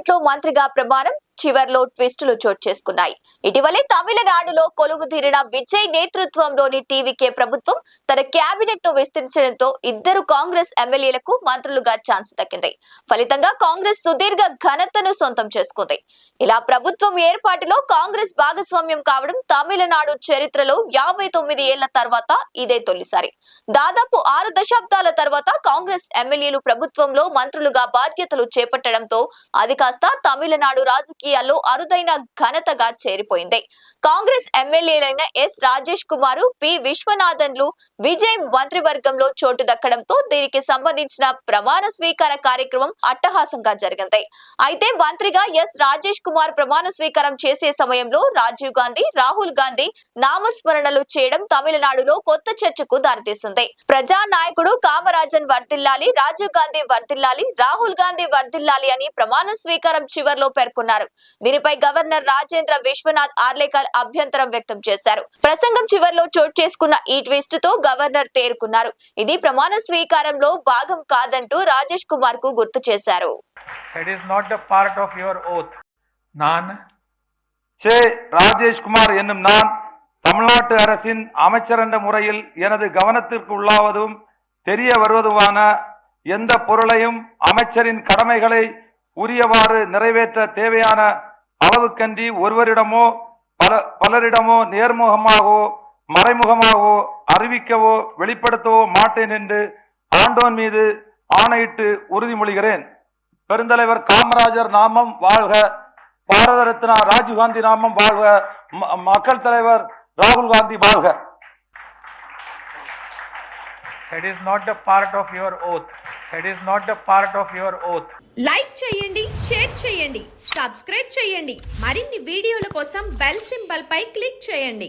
Cabinet లో మంత్రిగా ప్రమాణం చివర్లో ట్విస్టులు చోటు చేసుకున్నాయి. ఇటీవలే తమిళనాడులో కొలువు తీరిన విజయ్ నేతృత్వంలోని టీవీకే ప్రభుత్వం తన కేబినెట్ ను విస్తరించడంతో ఇద్దరు కాంగ్రెస్ ఎమ్మెల్యేలకు మంత్రులుగా ఛాన్స్ దక్కింది. ఫలితంగా కాంగ్రెస్ సుదీర్ఘ ఘనతను సొంతం చేసుకుంది. ఇలా ప్రభుత్వం ఏర్పాటులో కాంగ్రెస్ భాగస్వామ్యం కావడం తమిళనాడు చరిత్రలో 59 ఏళ్ల తర్వాత ఇదే తొలిసారి. దాదాపు 6 దశాబ్దాల తర్వాత కాంగ్రెస్ ఎమ్మెల్యేలు ప్రభుత్వంలో మంత్రులుగా బాధ్యతలు చేపట్టడంతో అది కాస్త తమిళనాడు రాజకీయాల్లో అరుదైన ఘనతగా చేరిపోయింది. కాంగ్రెస్ ఎమ్మెల్యేలైన ఎస్ రాజేష్ కుమార్, పి విశ్వనాథన్లు విజయ్ మంత్రివర్గంలో చోటు దక్కడంతో దీనికి సంబంధించిన ప్రమాణ స్వీకార కార్యక్రమం అట్టహాసంగా జరిగింది. అయితే మంత్రిగా ఎస్ రాజేష్ కుమార్ ప్రమాణ స్వీకారం చేసే సమయంలో రాజీవ్ గాంధీ, రాహుల్ గాంధీ నామస్మరణలు చేయడం తమిళనాడులో కొత్త చర్చకు దారితీసింది. ప్రజా నాయకుడు కామరాజన్ వర్ధిల్లాలి, రాజీవ్ గాంధీ వర్ధిల్లాలి, రాహుల్ గాంధీ వర్ధిల్లాలి అని ప్రమాణ స్వీకారం చివర్లో పేర్కొన్నారు. దీనిపై గవర్నర్ రాజేంద్ర విశ్వనాథ్ ఆర్లేకర్ అభ్యంతరం వ్యక్తం చేశారు. ప్రసంగం చివర్లో చోటు చేసుకున్న ఈ ట్విస్ట్ తో గవర్నర్ తేరుకున్నారు. ఇది ప్రమాణ స్వీకారంలో భాగం కాదంటూ రాజేష్ కుమార్ కు గుర్తు చేశారు. ராஜேஷ் குமார் என்னும் நான் தமிழ்நாட்டு அரசின் அமைச்சர் என்ற முறையில் எனது கவனத்திற்கு உள்ளாவதும் தெரிய வருவதுமான எந்த பொருளையும் அமைச்சரின் கடமைகளை உரியவாறு நிறைவேற்ற தேவையான அளவுக்கன்றி ஒருவரிடமோ பலரிடமோ நேர்முகமாகவோ மறைமுகமாகவோ அறிவிக்கவோ வெளிப்படுத்தவோ மாட்டேன் என்று ஆண்டோன் மீது ஆணையிட்டு உறுதிமொழிகிறேன். பெருந்தலைவர் காமராஜர் நாமம் வாழ்க, பாரத ரத்னா ராஜீவ் காந்தி நாமம் வாழ்க, மக்கள் தலைவர் ராகுல் காந்தி வாழ்க. It is not the part of your oath. It is not the part of your oath. Like చేయండి, షేర్ చేయండి, సబ్స్క్రైబ్ చేయండి. మరిన్ని వీడియోల కోసం బెల్ సింబల్ పై క్లిక్ చేయండి.